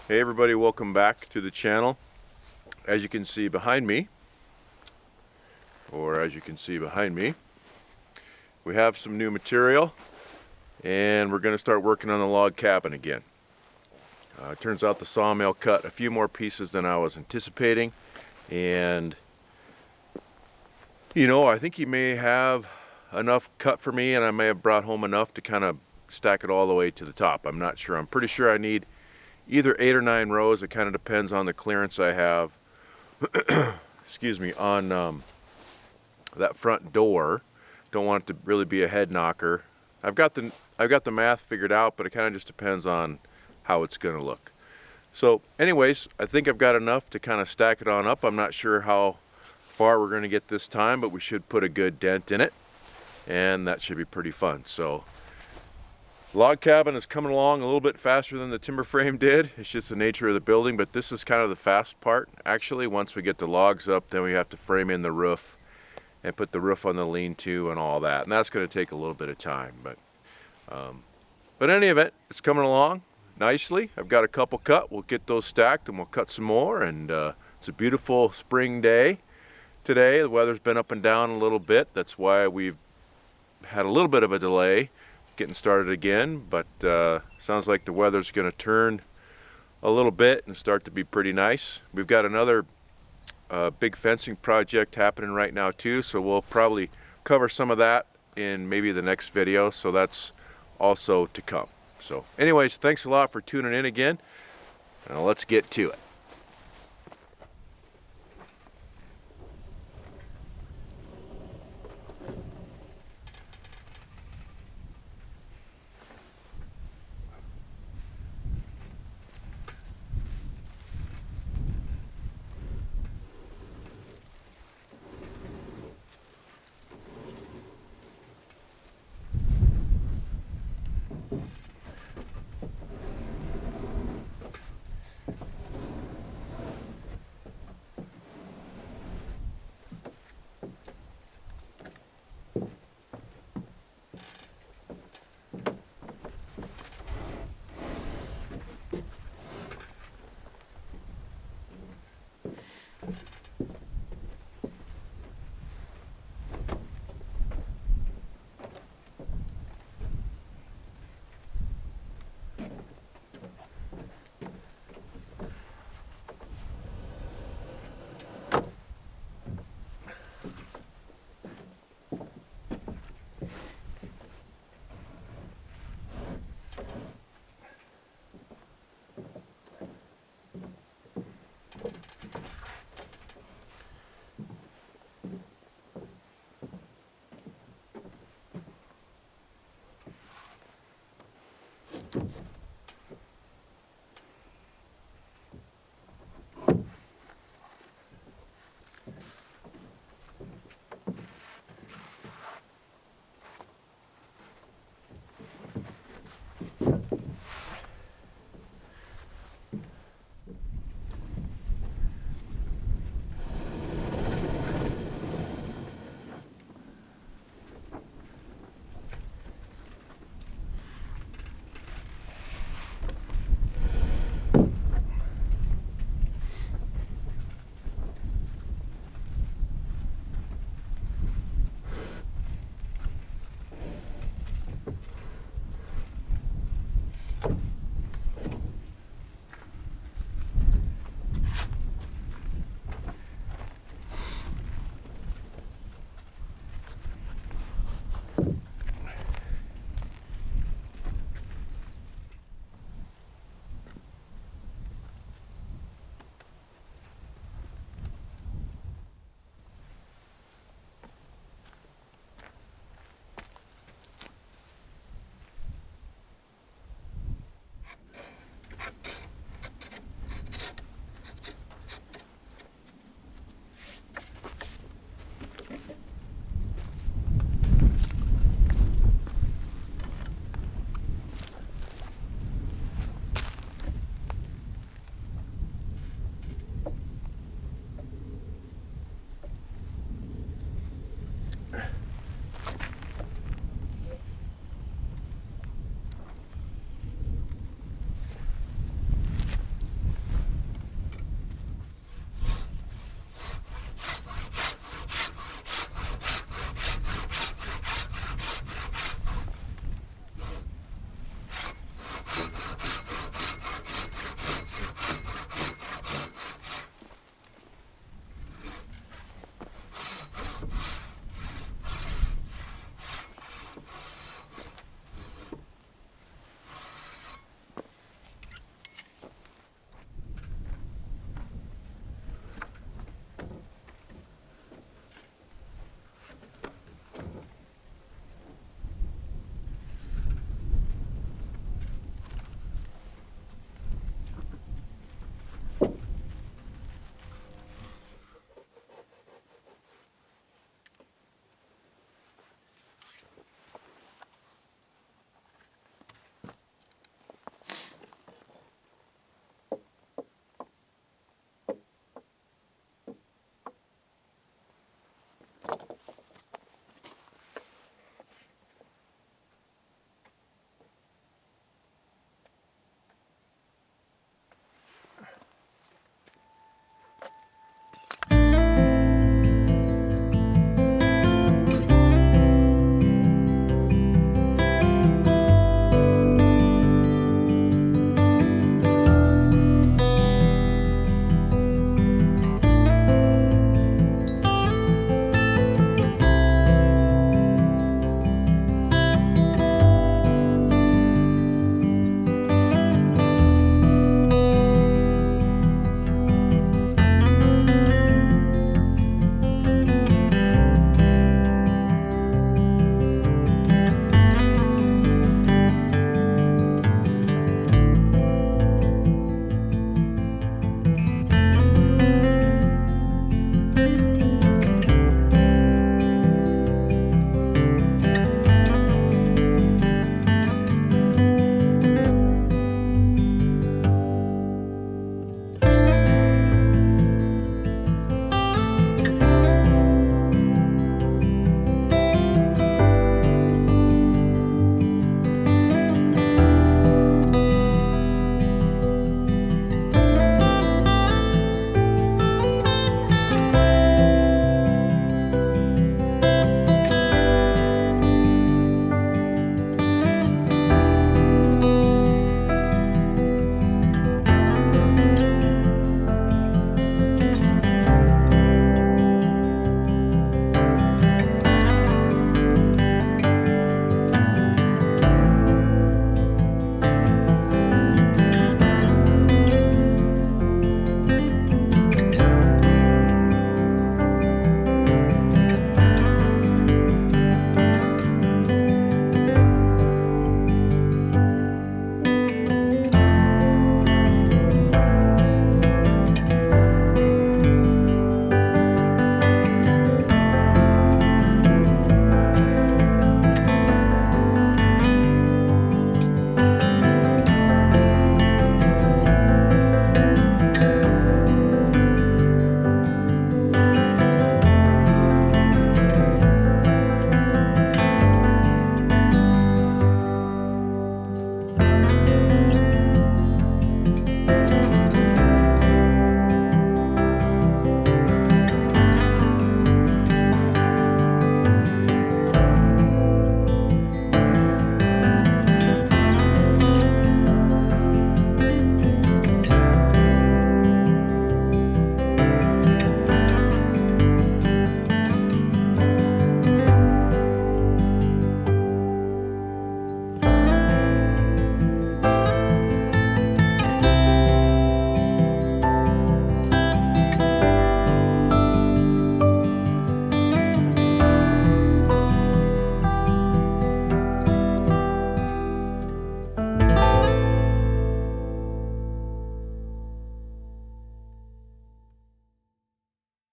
Hey everybody, welcome back to the channel. As you can see behind me, we have some new material and we're going to start working on the log cabin again. It turns out the sawmill cut a few more pieces than I was anticipating, and I think he may have enough cut for me, and I may have brought home enough to kind of stack it all the way to the top. I'm not sure. I'm pretty sure I need either 8 or 9 rows. It kind of depends on the clearance I have excuse me, on that front door. Don't want it to really be a head knocker. I've got the math figured out, but it kind of just depends on how it's going to look. So anyways, I think I've got enough to kind of stack it on up. I'm not sure how far we're going to get this time, but we should put a good dent in it, and that should be pretty fun. So log cabin is coming along a little bit faster than the timber frame did. It's just the nature of the building, but this is kind of the fast part. Actually, once we get the logs up, then we have to frame in the roof and put the roof on the lean-to and all that, and that's going to take a little bit of time. But in any event, it's coming along nicely. I've got a couple cut. We'll get those stacked and we'll cut some more, and it's a beautiful spring day today. The weather's been up and down a little bit. That's why we've had a little bit of a delay getting started again, but sounds like the weather's going to turn a little bit and start to be pretty nice. We've got another big fencing project happening right now too, so we'll probably cover some of that in maybe the next video, so that's also to come. So anyways, thanks a lot for tuning in again. Now let's get to it.